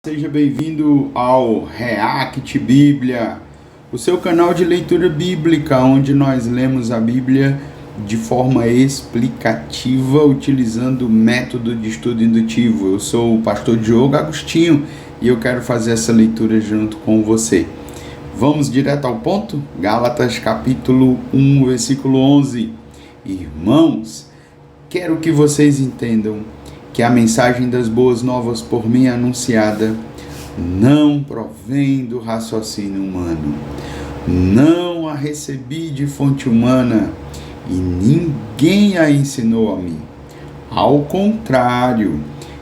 Seja bem-vindo ao React Bíblia, o seu canal de leitura bíblica, onde nós lemos a Bíblia de forma explicativa, utilizando o método de estudo indutivo. Eu sou o pastor Diogo Agostinho e eu quero fazer essa leitura junto com você. Vamos direto ao ponto? Gálatas capítulo 1, versículo 11. Irmãos, quero que vocês entendam que a mensagem das boas novas por mim anunciada não provém do raciocínio humano. Não a recebi de fonte humana e ninguém a ensinou a mim. Ao contrário,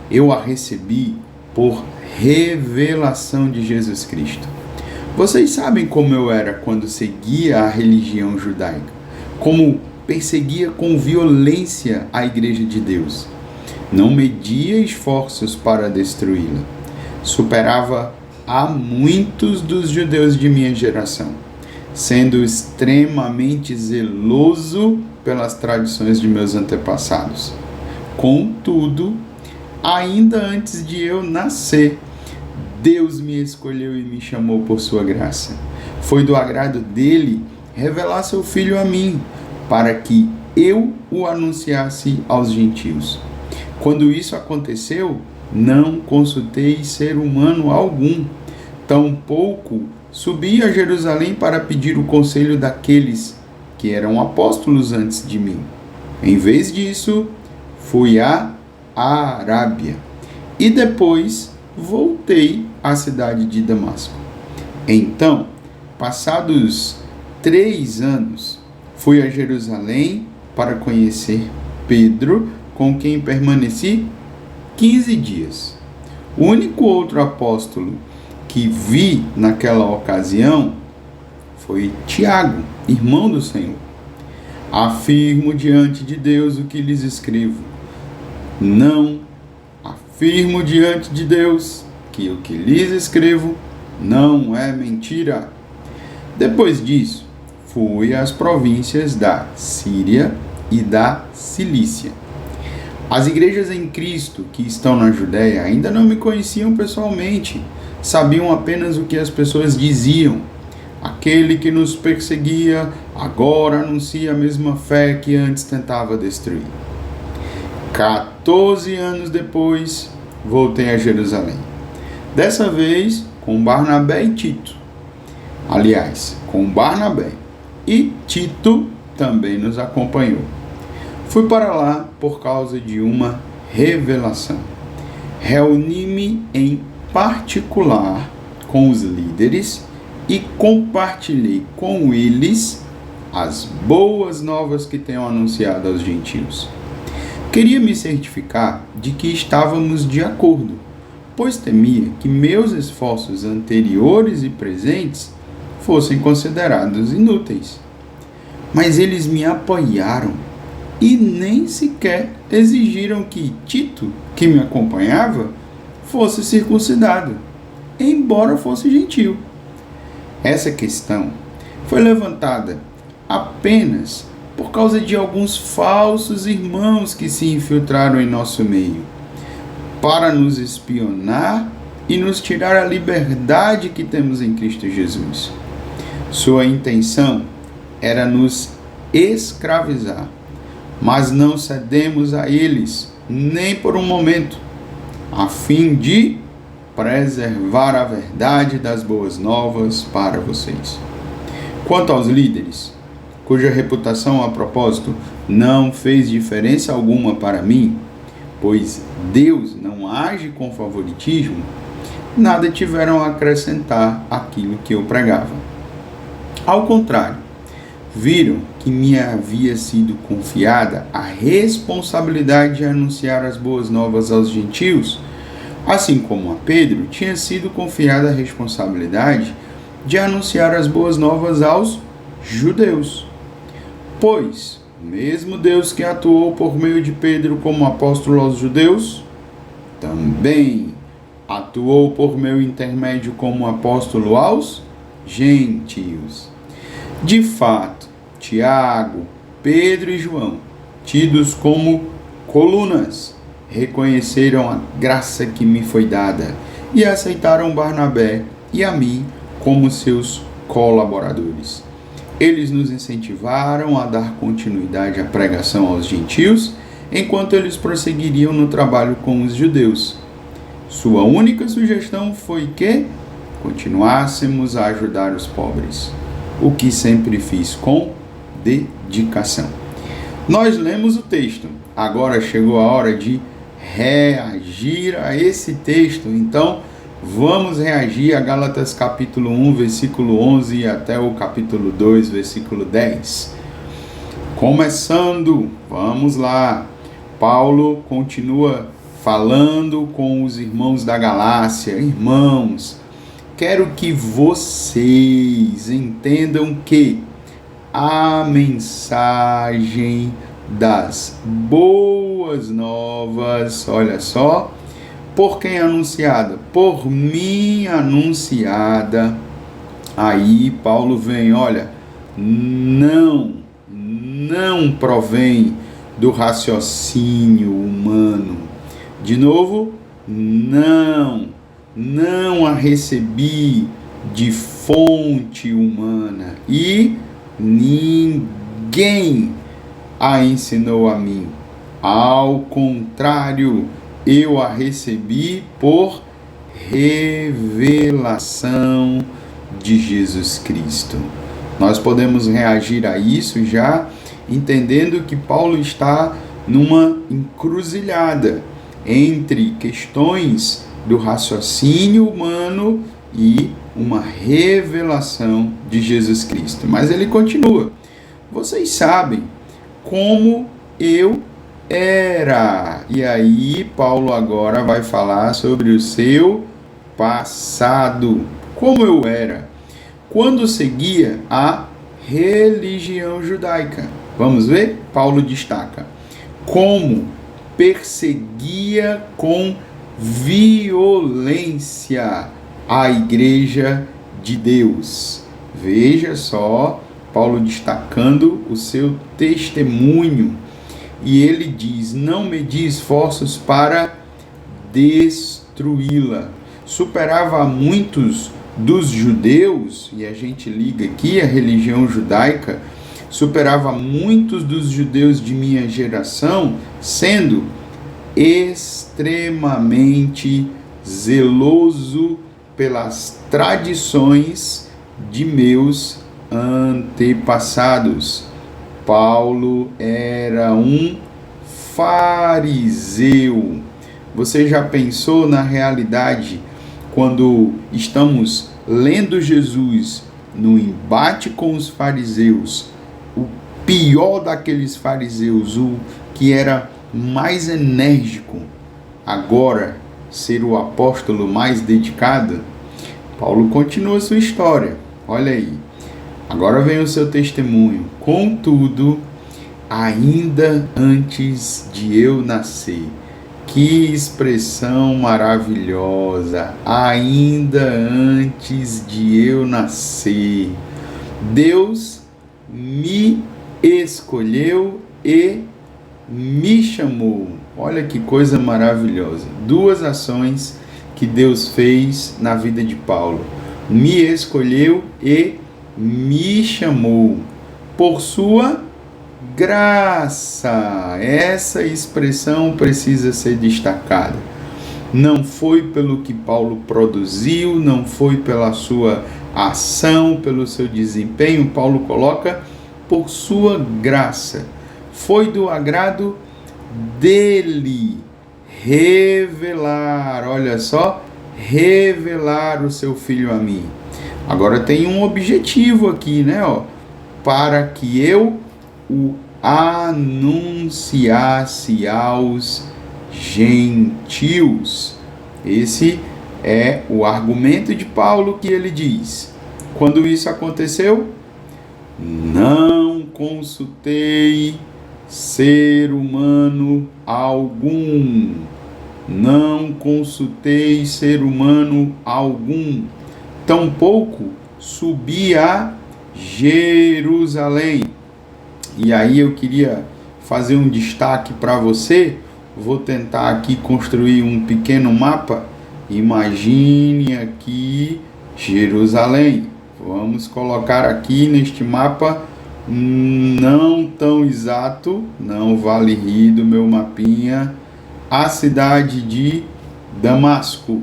eu a recebi por revelação de Jesus Cristo. Vocês sabem como eu era quando seguia a religião judaica, como perseguia com violência a igreja de Deus. Não media esforços para destruí-la. Superava a muitos dos judeus de minha geração, sendo extremamente zeloso pelas tradições de meus antepassados. Contudo, ainda antes de eu nascer, Deus me escolheu e me chamou por sua graça. Foi do agrado dele revelar seu Filho a mim, para que eu o anunciasse aos gentios. Quando isso aconteceu, não consultei ser humano algum, tampouco subi a Jerusalém para pedir o conselho daqueles que eram apóstolos antes de mim. Em vez disso, fui à Arábia e depois voltei à cidade de Damasco. Então, passados 3 anos, fui a Jerusalém para conhecer Pedro, com quem permaneci 15 dias. O único outro apóstolo que vi naquela ocasião foi Tiago, irmão do Senhor. Afirmo diante de Deus o que lhes escrevo. Não afirmo diante de Deus que o que lhes escrevo não é mentira. Depois disso, fui às províncias da Síria e da Cilícia. As igrejas em Cristo que estão na Judéia ainda não me conheciam pessoalmente, sabiam apenas o que as pessoas diziam. Aquele que nos perseguia agora anuncia a mesma fé que antes tentava destruir. 14 anos depois, voltei a Jerusalém. Dessa vez com Barnabé e Tito. Aliás, com Barnabé e Tito também nos acompanhou. Fui para lá por causa de uma revelação. Reuni-me em particular com os líderes e compartilhei com eles as boas novas que tenho anunciado aos gentios. Queria me certificar de que estávamos de acordo, pois temia que meus esforços anteriores e presentes fossem considerados inúteis. Mas eles me apoiaram e nem sequer exigiram que Tito, que me acompanhava, fosse circuncidado, embora fosse gentio. Essa questão foi levantada apenas por causa de alguns falsos irmãos que se infiltraram em nosso meio, para nos espionar e nos tirar a liberdade que temos em Cristo Jesus. Sua intenção era nos escravizar, mas não cedemos a eles, nem por um momento, a fim de preservar a verdade das boas novas para vocês. Quanto aos líderes, cuja reputação a propósito não fez diferença alguma para mim, pois Deus não age com favoritismo, nada tiveram a acrescentar àquilo que eu pregava. Ao contrário, viram que me havia sido confiada a responsabilidade de anunciar as boas novas aos gentios, assim como a Pedro tinha sido confiada a responsabilidade de anunciar as boas novas aos judeus. Pois, o mesmo Deus que atuou por meio de Pedro como apóstolo aos judeus, também atuou por meu intermédio como apóstolo aos gentios. De fato, Tiago, Pedro e João, tidos como colunas, reconheceram a graça que me foi dada e aceitaram Barnabé e a mim como seus colaboradores. Eles nos incentivaram a dar continuidade à pregação aos gentios, enquanto eles prosseguiriam no trabalho com os judeus. Sua única sugestão foi que continuássemos a ajudar os pobres, o que sempre fiz com dedicação. Nós lemos o texto, agora chegou a hora de reagir a esse texto. Então, vamos reagir a Gálatas capítulo 1, versículo 11 até o capítulo 2, versículo 10. Começando, vamos lá. Paulo continua falando com os irmãos da Galácia. Irmãos, quero que vocês entendam que a mensagem das boas novas, olha só, por quem anunciada? Por mim anunciada. Aí Paulo vem, olha, não provém do raciocínio humano. De novo, não a recebi de fonte humana e ninguém a ensinou a mim. Ao contrário, eu a recebi por revelação de Jesus Cristo. Nós podemos reagir a isso já entendendo que Paulo está numa encruzilhada entre questões do raciocínio humano e uma revelação de Jesus Cristo. Mas ele continua. Vocês sabem como eu era. E aí Paulo agora vai falar sobre o seu passado. Como eu era. Quando seguia a religião judaica. Vamos ver? Paulo destaca. Como perseguia com violência a igreja de Deus. Veja só, Paulo destacando o seu testemunho. E ele diz, não medi esforços para destruí-la. Superava muitos dos judeus, e a gente liga aqui a religião judaica, superava muitos dos judeus de minha geração, sendo extremamente zeloso pelas tradições de meus antepassados. Paulo era um fariseu. Você já pensou na realidade quando estamos lendo Jesus no embate com os fariseus? O pior daqueles fariseus, o que era mais enérgico, agora ser o apóstolo mais dedicado? Paulo continua sua história. Olha aí. Agora vem o seu testemunho. Contudo, ainda antes de eu nascer. Que expressão maravilhosa! Ainda antes de eu nascer, Deus me escolheu e me chamou. Olha que coisa maravilhosa. Duas ações que Deus fez na vida de Paulo. Me escolheu e me chamou por sua graça. Essa expressão precisa ser destacada. Não foi pelo que Paulo produziu, não foi pela sua ação, pelo seu desempenho. Paulo coloca por sua graça. Foi do agrado dele revelar, olha só, revelar o seu Filho a mim. Agora tem um objetivo aqui, né? Para que eu o anunciasse aos gentios. Esse é o argumento de Paulo, que ele diz. Quando isso aconteceu, não consultei ser humano algum. Não consultei ser humano algum. Tampouco subi a Jerusalém. E aí eu queria fazer um destaque para você. Vou tentar aqui construir um pequeno mapa Imagine aqui Jerusalém. Vamos colocar aqui neste mapa não tão exato, não vale rir do meu mapinha, a cidade de Damasco.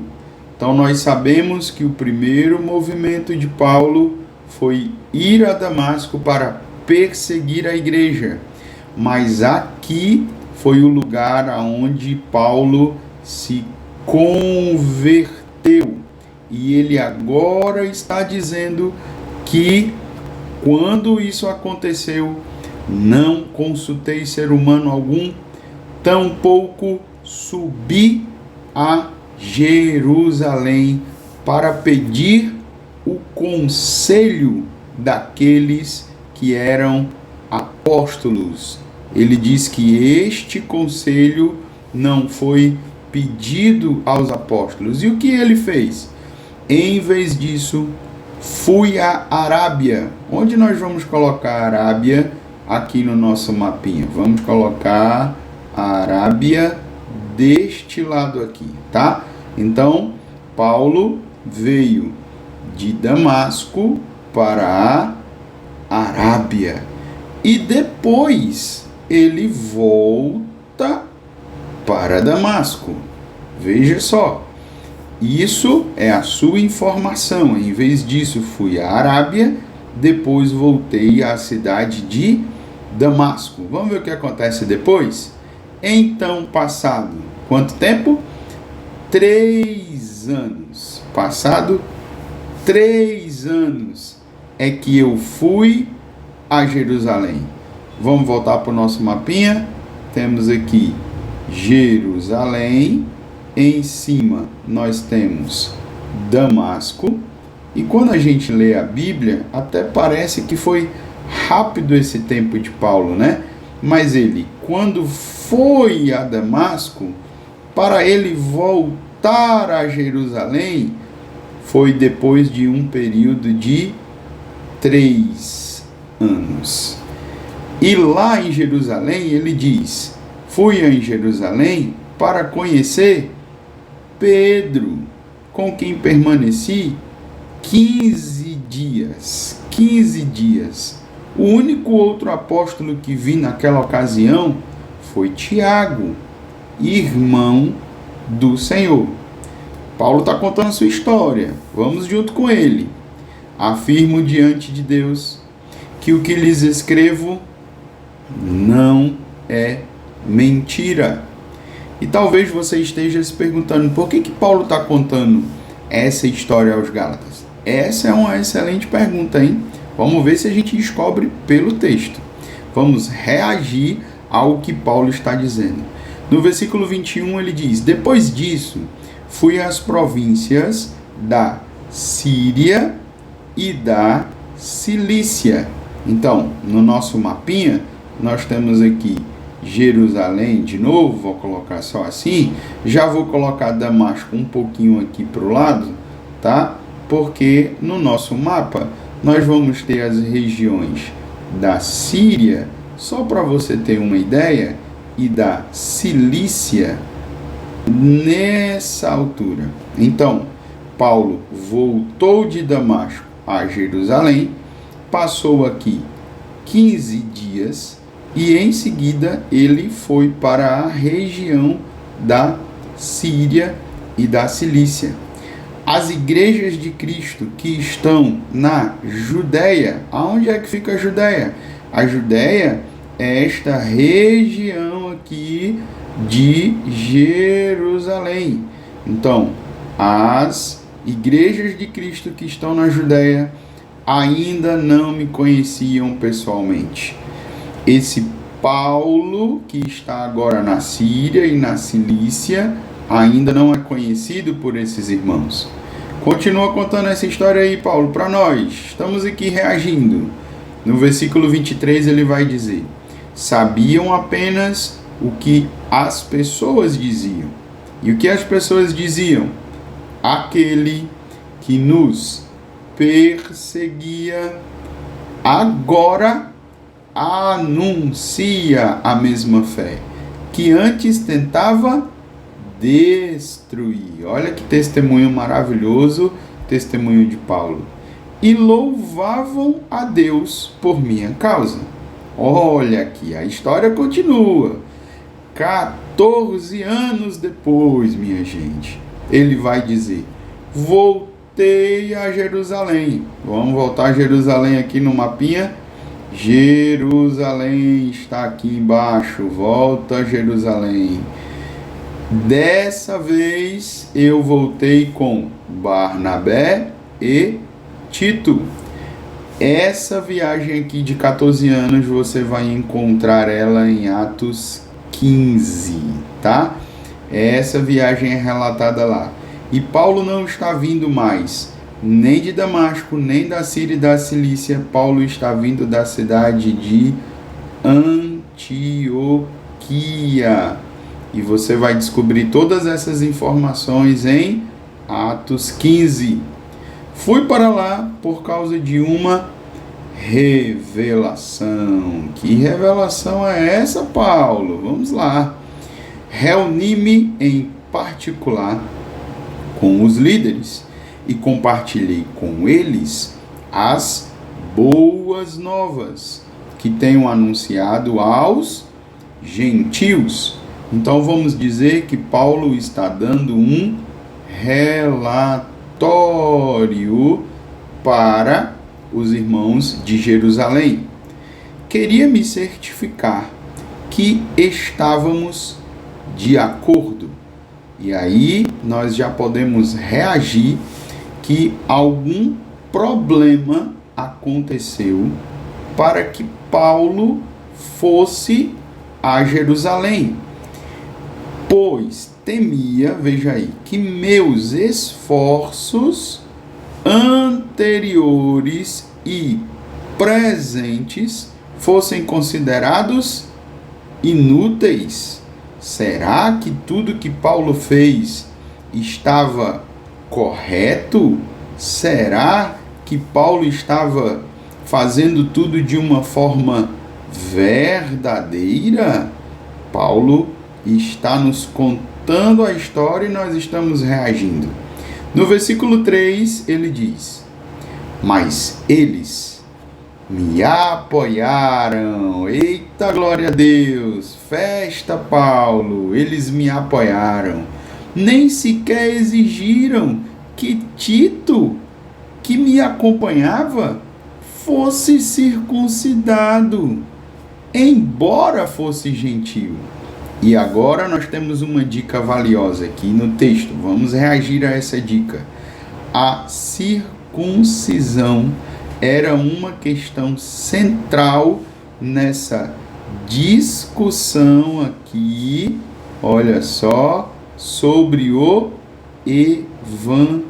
Então nós sabemos que o primeiro movimento de Paulo foi ir a Damasco para perseguir a igreja. Mas aqui foi o lugar aonde Paulo se converteu. E ele agora está dizendo que quando isso aconteceu, não consultei ser humano algum, tampouco subi a Jerusalém para pedir o conselho daqueles que eram apóstolos. Ele diz que este conselho não foi pedido aos apóstolos. E o que ele fez? Em vez disso, fui à Arábia. Onde nós vamos colocar a Arábia aqui no nosso mapinha? Vamos colocar a Arábia deste lado aqui, tá? Então, Paulo veio de Damasco para a Arábia. E depois ele volta para Damasco. Veja só. Isso é a sua informação. Em vez disso, fui à Arábia, depois voltei à cidade de Damasco. Vamos ver o que acontece depois? Então, passado quanto tempo? 3 anos. Passado 3 anos é que eu fui a Jerusalém. Vamos voltar para o nosso mapinha. Temos aqui Jerusalém. Em cima nós temos Damasco. E quando a gente lê a Bíblia, até parece que foi rápido esse tempo de Paulo, né? Mas ele, quando foi a Damasco, para ele voltar a Jerusalém, foi depois de um período de 3 anos. E lá em Jerusalém, ele diz: fui em Jerusalém para conhecer Pedro, com quem permaneci 15 dias. 15 dias. O único outro apóstolo que vi naquela ocasião foi Tiago, irmão do Senhor. Paulo está contando a sua história. Vamos junto com ele. Afirmo diante de Deus que o que lhes escrevo não é mentira. E talvez você esteja se perguntando por que Paulo está contando essa história aos Gálatas. Essa é uma excelente pergunta, hein? Vamos ver se a gente descobre pelo texto. Vamos reagir ao que Paulo está dizendo. No versículo 21 ele diz: depois disso, fui às províncias da Síria e da Cilícia. Então, no nosso mapinha, nós temos aqui Jerusalém de novo, vou colocar só assim. Já vou colocar Damasco um pouquinho aqui para o lado, tá? Porque no nosso mapa nós vamos ter as regiões da Síria, só para você ter uma ideia, e da Cilícia nessa altura. Então, Paulo voltou de Damasco a Jerusalém, passou aqui 15 dias e em seguida ele foi para a região da Síria e da Cilícia. As igrejas de Cristo que estão na Judéia, aonde é que fica a Judéia? A Judéia é esta região aqui de Jerusalém. Então, as igrejas de Cristo que estão na Judéia ainda não me conheciam pessoalmente. Esse Paulo, que está agora na Síria e na Cilícia, ainda não é conhecido por esses irmãos. Continua contando essa história aí, Paulo, para nós. Estamos aqui reagindo. No versículo 23 ele vai dizer: sabiam apenas o que as pessoas diziam. E o que as pessoas diziam? Aquele que nos perseguia agora anuncia a mesma fé que antes tentava destruir. Olha que testemunho maravilhoso, testemunho de Paulo. E louvavam a Deus por minha causa. Olha aqui, a história continua. 14 anos depois, minha gente, ele vai dizer: voltei a Jerusalém. Vamos voltar a Jerusalém aqui no mapinha. Jerusalém está aqui embaixo. Volta a Jerusalém. Dessa vez eu voltei com Barnabé e Tito. Essa viagem aqui de 14 anos você vai encontrar ela em Atos 15, tá? Essa viagem é relatada lá. E Paulo não está vindo mais nem de Damasco, nem da Síria e da Cilícia. Paulo está vindo da cidade de Antioquia. E você vai descobrir todas essas informações em Atos 15. Fui para lá por causa de uma revelação. Que revelação é essa, Paulo? Vamos lá. Reuni-me em particular com os líderes e compartilhei com eles as boas novas que tenho anunciado aos gentios. Então vamos dizer que Paulo está dando um relatório para os irmãos de Jerusalém. Queria me certificar que estávamos de acordo. E aí nós já podemos reagir que algum problema aconteceu para que Paulo fosse a Jerusalém. Pois temia, veja aí, que meus esforços anteriores e presentes fossem considerados inúteis. Será que tudo que Paulo fez estava correto? Será que Paulo estava fazendo tudo de uma forma verdadeira? Paulo está nos contando a história e nós estamos reagindo. No versículo 3 ele diz: mas eles me apoiaram. Eita, glória a Deus! Festa, Paulo! Eles me apoiaram. Nem sequer exigiram que Tito, que me acompanhava, fosse circuncidado, embora fosse gentio. E agora nós temos uma dica valiosa aqui no texto. Vamos reagir a essa dica. A circuncisão era uma questão central nessa discussão aqui, olha só, sobre o Evangelho.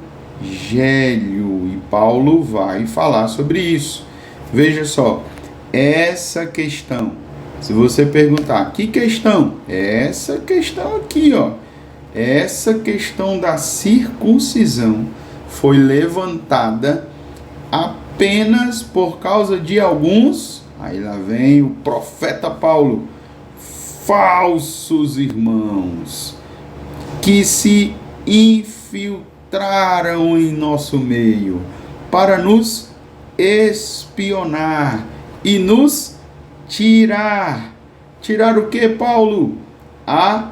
E Paulo vai falar sobre isso. Veja só, essa questão, se você perguntar, que questão? Essa questão aqui, ó. Essa questão da circuncisão foi levantada apenas por causa de alguns, aí lá vem o profeta Paulo, falsos irmãos, que se infiltraram em nosso meio para nos espionar e nos tirar o que, Paulo? A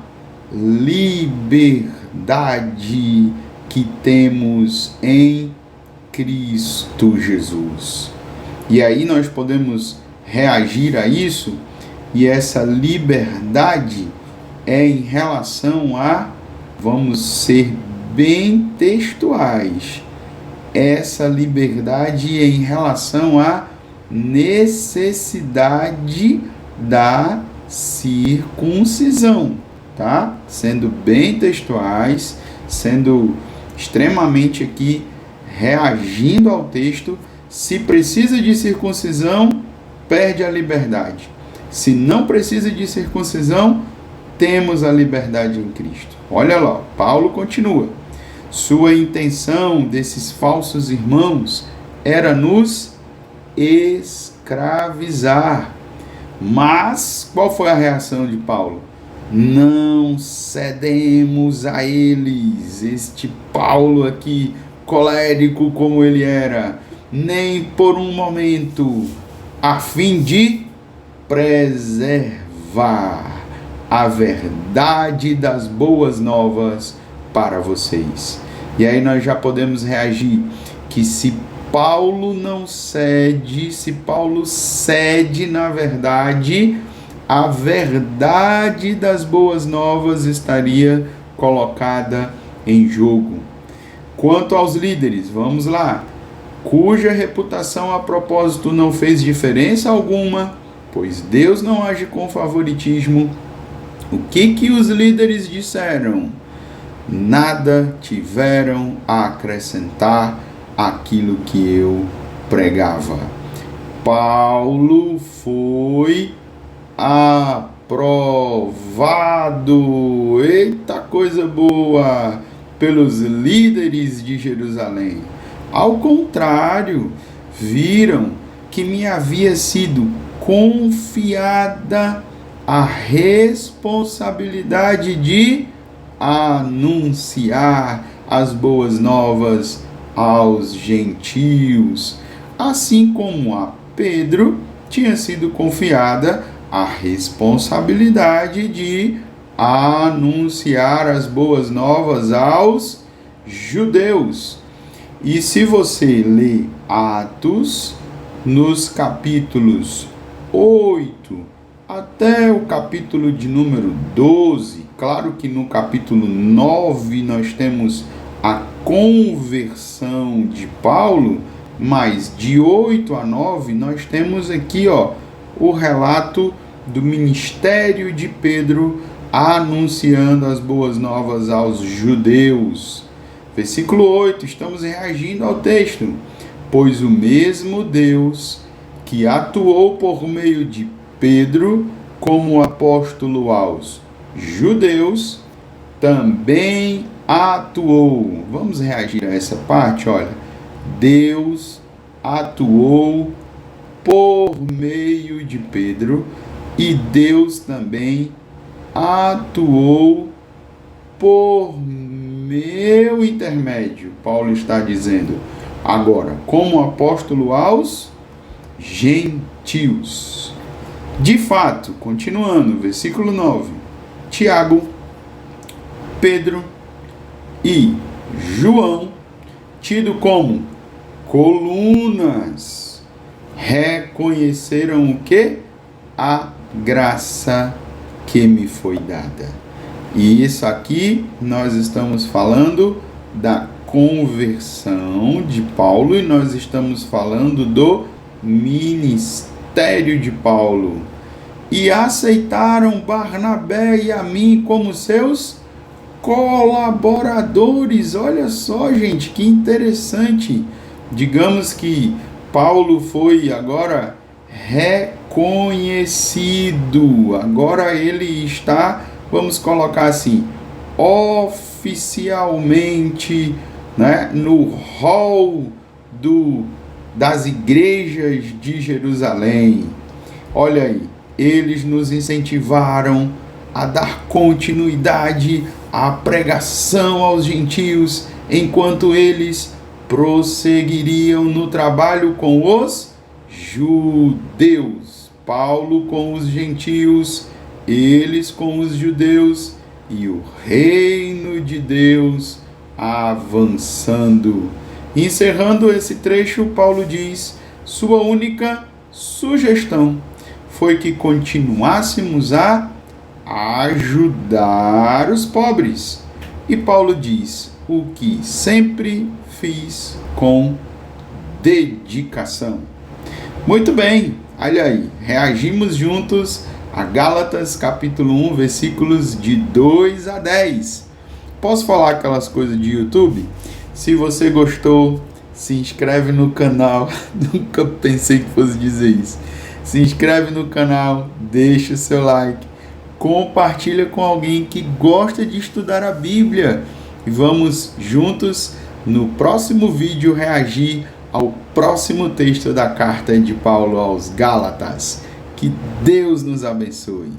liberdade que temos em Cristo Jesus. E aí nós podemos reagir a isso, e essa liberdade é em relação a, vamos ser bem textuais, essa liberdade é em relação à necessidade da circuncisão, tá? Sendo bem textuais, sendo extremamente aqui reagindo ao texto. Se precisa de circuncisão, perde a liberdade. Se não precisa de circuncisão, temos a liberdade em Cristo. Olha lá, Paulo continua. Sua intenção desses falsos irmãos era nos escravizar. Mas qual foi a reação de Paulo? não cedemos a eles. Este Paulo aqui, colérico como ele era, nem por um momento, a fim de preservar a verdade das boas novas para vocês. E aí nós já podemos reagir que se Paulo não cede, se Paulo cede, na verdade, a verdade das boas novas estaria colocada em jogo. Quanto aos líderes, vamos lá, cuja reputação a propósito não fez diferença alguma, pois Deus não age com favoritismo. O que os líderes disseram? Nada tiveram a acrescentar àquilo que eu pregava. Paulo foi aprovado, eita coisa boa, pelos líderes de Jerusalém. Ao contrário, viram que me havia sido confiada a responsabilidade de anunciar as boas novas aos gentios, assim como a Pedro tinha sido confiada a responsabilidade de anunciar as boas novas aos judeus. E se você lê Atos, nos capítulos 8 até o capítulo de número 12, claro que no capítulo 9 nós temos a conversão de Paulo, mas de 8 a 9 nós temos aqui o relato do ministério de Pedro anunciando as boas novas aos judeus. Versículo 8, estamos reagindo ao texto. Pois o mesmo Deus que atuou por meio de Pedro como apóstolo aos judeus, também atuou. Vamos reagir a essa parte, olha. Deus atuou por meio de Pedro e Deus também atuou por meu intermédio. Paulo está dizendo agora, como apóstolo aos gentios. De fato, continuando, versículo 9, Tiago, Pedro e João, tido como colunas, reconheceram o que? A graça que me foi dada. E isso aqui nós estamos falando da conversão de Paulo e nós estamos falando do ministério de Paulo. E aceitaram Barnabé e a mim como seus colaboradores. Olha só, gente, que interessante. Digamos que Paulo foi agora reconhecido. Agora ele está, vamos colocar assim, oficialmente, né, no hall das igrejas de Jerusalém. Olha aí, eles nos incentivaram a dar continuidade à pregação aos gentios, enquanto eles prosseguiriam no trabalho com os judeus. Paulo com os gentios, eles com os judeus, e o reino de Deus avançando. Encerrando esse trecho, Paulo diz: sua única sugestão foi que continuássemos a ajudar os pobres. E Paulo diz: o que sempre fiz com dedicação. Muito bem, olha aí, reagimos juntos a Gálatas capítulo 1, versículos de 2 a 10. Posso falar aquelas coisas de YouTube? Se você gostou, se inscreve no canal. Nunca pensei que fosse dizer isso. Se inscreve no canal, deixa o seu like, compartilha com alguém que gosta de estudar a Bíblia. E vamos juntos no próximo vídeo reagir ao próximo texto da carta de Paulo aos Gálatas. Que Deus nos abençoe.